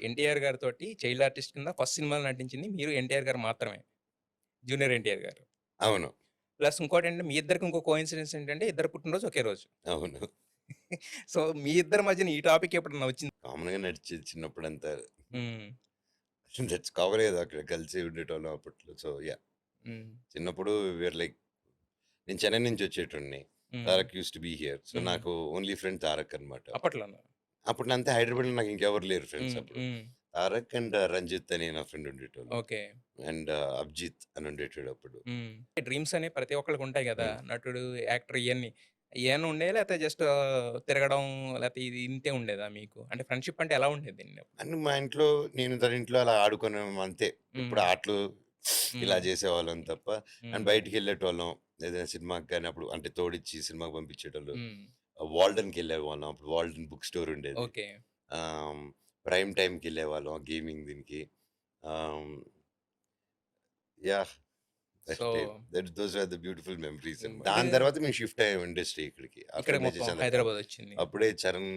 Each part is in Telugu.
ఎన్టీఆర్ గారితోటి చైల్డ్ ఆర్టిస్ట్ కింద ఫస్ట్ సినిమాలో నటించింది మీరు, ఎన్టీఆర్ గారు మాత్రమే. జూనియర్ ఎన్టీఆర్ గారు. అవును. ప్లస్ ఇంకోటేంటంటే మీ ఇద్దరికి ఇంకో కోయిన్సిడెన్స్ ఏంటంటే ఇద్దరు పుట్టినరోజు ఒకే రోజు. అవును. సో, మీ ఇద్దరి మధ్యన ఈ టాపిక్ ఎప్పుడన్నా వచ్చిందా? కామన్‌గా నడిచేది చిన్నప్పుడంతా. హ్మ్. దట్స్ కామనే కదా! అక్కడ కలిసి ఉండేటోళ్ళం అప్పట్లో. So, yeah! హ్మ్. చిన్నప్పుడు వీఆర్ లైక్ నేను చెన్నై నుంచి వచ్చేటోడిని. హ్మ్. Tarak used to be here. So, హ్మ్. నాకు ఓన్లీ ఫ్రెండ్ తారక్ అనమాట. అప్పట్లోనా? అప్పుడు అంతే హైదరాబాద్‌లో నాకు ఇంకెవరు లేరు ఫ్రెండ్స్ హ్మ్. అప్పుడు. హ్మ్. తారక్ అండ్ రంజిత్ అని నా ఫ్రెండ్ ఉండేటోళ్ళు. ఓకే. అండ్ అభిజిత్ అని ఉండేటోడు అప్పుడు. హ్మ్. డ్రీమ్స్ అనేవి ప్రతి ఒక్కళ్ళకి ఉంటాయి గదా! హ్మ్. నటుడు, యాక్టర్ ఇయన్నీ. ఇయేనా ఉండేయా? లేకపోతే జస్ట్ తిరగడం లేకపోతే ఇది ఇంతే ఉండేదా మీకు? అంటే ఫ్రెండ్‌షిప్ అంటే ఎలా ఉండేదండి? అండ్ మా ఇంట్లో నేను తన ఇంట్లో అలా ఆడుకున్నాం అంతే. ఎప్పుడు హ్మ్. ఆటలు ఇలా హ్మ్. చేసేవాళ్ళం తప్ప. అండ్ హ్మ్. బయటికెళ్ళేటోళ్ళం. ఏదైనా సినిమాకి గాని అప్పుడు అంటే తోడిచ్చి సినిమాకి పంపించేటోళ్ళు. హ్మ్. వాల్డెన్‌కెళ్ళేవాళ్ళం. అప్పుడు వాల్డెన్ బుక్ స్టోర్ ఉండేది. ఓకే. ఆహ్, ప్రైమ్ టైమ్‌కెళ్ళేవాళ్ళం గేమింగ్ దీనికి. Ah, yeah! సో, అంటే those are the beautiful memories. Hmm. అంటే దాని తర్వాత మేము షిఫ్ట్ అయ్యాం ఇండస్ట్రీ ఇక్కడికి. ఇక్కడికి ఆఫ్టర్ మొత్తం మేజర్ చంద్రకాంత్. హైదరాబాదొచ్చింది. అప్పుడే చరణ్,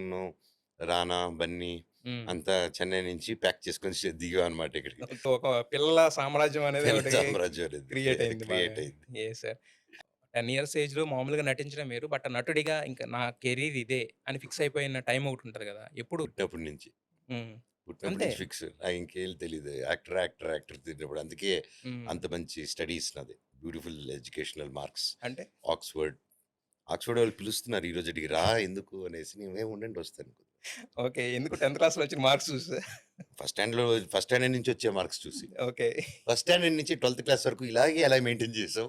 రానా, బన్నీ హ్మ్. అంతా చెన్నై నుంచి ప్యాక్ చేసుకొని దిగామనమాట ఇక్కడికి. ఒక పిల్లల సామ్రాజ్యం అనేది పిల్ల ఒకటి సామ్రాజ్యం అనేది క్రియేట్ అయింది బాగా. క్రియేట్ అయింది. Yes sir. 10 ఇయర్స్ ఏజ్‌లో మామూలుగా నటించడం వేరు. బట్ నటుడిగా ఇంక నా కెరీర్ ఇదే అని ఫిక్స్ అయిపోయిన టైం ఒకటుంటది గదా! ఎప్పుడు? పుట్టినప్పటి నుంచి. హ్మ్. పుట్టినప్పటి అంతే. నుంచి ఫిక్స్. ఇంకేం తెలీదు. యాక్టర్ తిరిగినప్పుడు. అందుకే హ్మ్. అంత మంచి స్టడీస్ నాది. Beautiful educational marks. అంటే ఆక్స్‌ఫర్డ్. ఆక్స్‌ఫర్డ్ వాళ్ళు పిలుస్తున్నారు ఈ రోజుటికి రా ఎందుకు అనేసి నేనేం ఉండండి వస్తాను. ఓకే. ఎందుకు 10థ్ క్లాస్‌లో వచ్చిన మార్క్స్ చూసా? ఫస్ట్ స్టాండర్డ్ నుంచి వచ్చే మార్క్స్ చూసి. ఓకే. ఫస్ట్ స్టాండర్డ్ నుంచి 12థ్ క్లాస్ వరకు ఇలాగే ఎలా మెయింటైన్ చేసావు?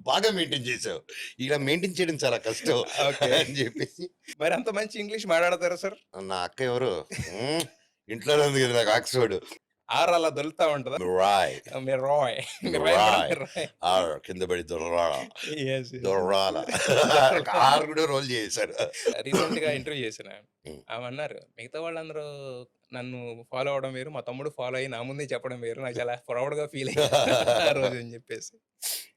బాగా మెయింటైన్ చేసావు. ఇలా మెయింటైన్ చేయడం చాలా కష్టం ఓకే. అని చెప్పేసి మరి అంత మంచి ఇంగ్లీష్ మాట్లాడతారా సార్? నా అక్క ఎవరు? హ్మ్. ఇంట్లోనే ఉంది కదా నాకు ఆక్స్‌ఫర్డ్. ఆర్ అలా దొర్లుతా ఉంటదా? రాయ్. మిర్రాయ్. మిర్రాయ్ అనుకోవడం రాయ్. మిర్రాయ్. కింద పడి దొర్రాల. యెస్. యెస్. దొర్రాల. దొర్లా ఆర్ కూడా రోల్ చేశాడు. రీసెంట్‌గా ఇంటర్వ్యూ చేశాను. హ్మ్. ఆమన్నారు, "మిగతా వాళ్ళందరూ నన్ను ఫాలో అవ్వడం వేరు. మా తమ్ముడు ఫాలో అయ్యి నా ముందే చెప్పడం వేరు. నాకు చాలా ప్రౌడ్‌గా ఫీల్ అయ్యాను ఆ రోజు" అని చెప్పేసి.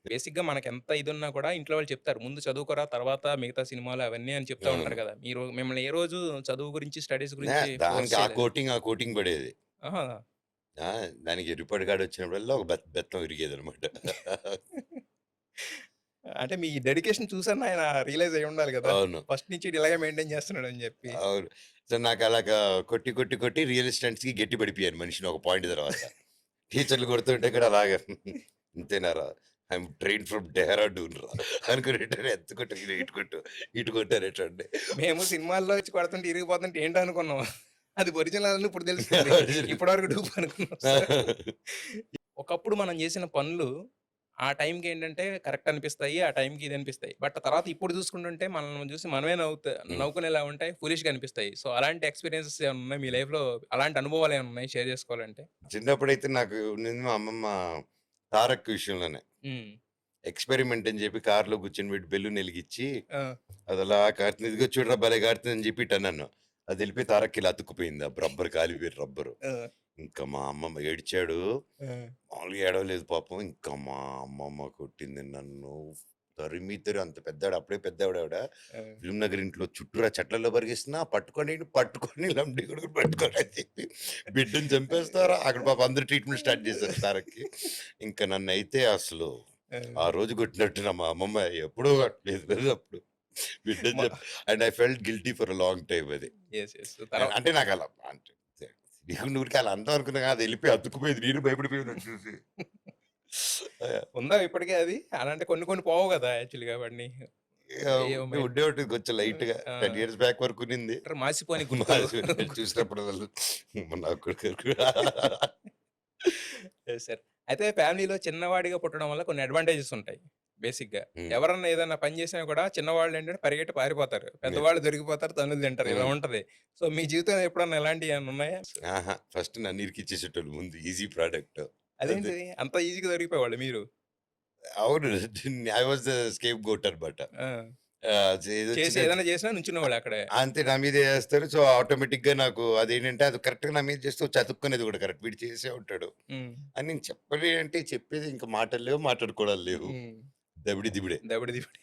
బేసిక్‌గా మనకెంత ఇదున్నా కూడా ఇంట్లో వాళ్ళు చెప్తారు. "ముందు చదువుకోరా తర్వాత మిగతా సినిమాలు అవన్నీ" అని చెప్తా ఉంటారు అవును. కదా! మీరు మిమ్మల్ని ఏ రోజు చదువు గురించి, స్టడీస్ నే గురించి ఫోర్స్ దానికి చేయలేదా? ఆ కోటింగ్ పడేది. ఆహా! దానికి ఎర్రిపాటుగాడు వచ్చినప్పుడల్లా ఒక బెత్తం ఇరిగేదనమాట. అంటే మీ డెడికేషన్ చూసన్నా ఆయన రియలైజ్ అయ్యి ఉండాలి గదా! అవును. ఫస్ట్ నుంచి ఈడు ఇలాగే మెయింటైన్ చేస్తున్నాడని జెప్పి. అవును. సో, నాకలాగా కొట్టి రియల్ ఎస్టేట్స్‌కి గట్టి పడిపోయాను మనిషిని ఒక పాయింట్ తర్వాత. టీచర్లు కొడుతుంటే కూడా అలాగా ఇంతేనారా ఐయామ్ ట్రైన్డ్ ఫ్రమ్ డెహ్రాడూన్ రా అనుకునేటోడిని. ఎంత కొట్టు ఇటు కొట్టు అనేటోడిని. మేము సినిమాల్లో వచ్చి కొడుతుంటే ఇరిగిపోతుంటే ఏంటనుకున్నాం. అది ఒరిజినల్ అని ఇప్పుడు తెలుస్తుంది. ఇప్పటివరకు డూప్ అనుకున్నాం సార్. ఒకప్పుడు మనం జేసిన పనులు ఆ టైంకేంటంటే కరెక్ట్ అనిపిస్తాయి. ఆ టైంకి ఇది అనిపిస్తాయి. బట్ తర్వాత ఇప్పుడు జూసుకుంటుంటే మనల్ని జూసి మనమే హ్మ్. నవ్వుకునేలా ఉంటాయి. ఫూలిష్‌గా అనిపిస్తాయి. సో, అలాంటి ఎక్స్‌పీరియన్సెస్ ఏమన్నా ఉన్నాయా మీ లైఫ్‌లో? అలాంటి అనుభవాలు ఏమన్నా ఉన్నాయా షేర్ జేసుకోవాలంటే? చిన్నప్పుడైతే నాకు ఉన్నింది మా అమ్మమ్మ 'తారక్' విషయంలోనే. హ్మ్. ఎక్స్‌పెరిమెంట్ అని చెప్పి కార్‌లో కూర్చొనిబెట్టి బెలూన్ ఎలిగిచ్చి, ఆ! అదలా కారుతుంది. ఇదిగో చూడురా భలే కారుతుందని చెప్పి ఇట్టన్నాను. అదెళ్ళిపోయి తారక్కి ఇలా అతుక్కుపోయింది. ఆ రబ్బర్ కాలిపోయి రబ్బరు. ఆ! ఇంకా మా అమ్మమ్మ ఏడ్చాడు. ఆ! మామూలుగా ఏడవలేదు పాపం. ఇంకా మా అమ్మమ్మ కొట్టింది నన్ను. తరిమి అంత పెద్దావిడ అప్పుడే పెద్దావిడావిడ. ఆ! ఫిల్మ్ నగర్ ఇంట్లో చుట్టూరా చెట్లలో పరిగెస్తున్నా పట్టుకొని లంబడి కొడుకుని పట్టుకొని అని చెప్పి బిడ్డని చంపేస్తారా? అక్కడ పాపం అందరూ ట్రీట్మెంట్ స్టార్ట్ చేశారు తారక్‌కి. ఇంకా నన్నైతే అసలు ఆ! ఆ రోజు కొట్టినట్టు నా మా అమ్మమ్మ ఎప్పుడూ కొట్టలేదు కదా అప్పుడు. బిడ్డని మ and I felt guilty for a long time అది. యెస్. యెస్. అంటే నాకలా అంటే తెలియకుండా ఊరికే అలా అందాం అనుకున్నా కాదు. ఎళ్ళిపోయి అతుక్కుపోయింది. నేను భయపడిపోయాను అది చూసి. ఆహ్, ఉందా ఇప్పటికి అది? అలాంటి కొన్ని కొన్ని పోవు గదా! యాక్చువల్‌గా అవన్నీ. ఏవో ఉండే ఉంటుంది కొంచెం లైట్‌గా. ఆ! 10 ఇయర్స్ బ్యాక్ వరకు ఉన్నింది. అంటారు మాసిపోని గుర్తులు. మాది చూసినప్పుడల్లా నాకు కూడా యెస్ సార్. అయితే ఫ్యామిలీలో చిన్నవాడిగా పుట్టడం వల్ల కొన్ని అడ్వాంటేజెస్ ఉంటాయి బేసిక్‌గా. హ్మ్. ఎవరన్నా ఏదన్నా పని చేసినా కూడా చిన్నవాళ్ళేంటంటే పరిగెట్టి పారిపోతారు. పెద్దవాళ్ళు దొరికిపోతారు, తన్నులు తింటారు. ఇలా హ్మ్. ఉంటది. సో, మీ జీవితంలో ఎప్పుడన్నా ఇలాంటియి ఏమన్నా ఉన్నాయా? ఫస్ట్ నన్ను ఇరికిచ్చేసేటోళ్ళు ముందు ఈజీ ప్రాడక్ట్. అది. అదేంటిది అంత ఈజీగా దొరికిపోయేవాళ్ళు మీరు? అవును. I was the scapegoat అనమాట. ఆ! చేసి ఏదొచ్చినా ఏదైనా చేసినా నుంచునేవాళ్ళు అక్కడే. అంతే నా మీదే ఏస్తారు. సో, ఆటోమేటిక్‌గా నాకు అదేంటంటే అది కరెక్ట్‌గా నా మీద చేస్తే వచ్చి అతుక్కునేది కూడా కరెక్ట్. వీడు చేసే ఉంటాడు. హ్మ్. అని నేను చెప్పలే అంటే చెప్పేది ఇంక మాటలు లేవు, మాట్లాడుకోవడాలు లేవు. హ్మ్. దబిడి దిబిడే. దబిడి దిబిడి.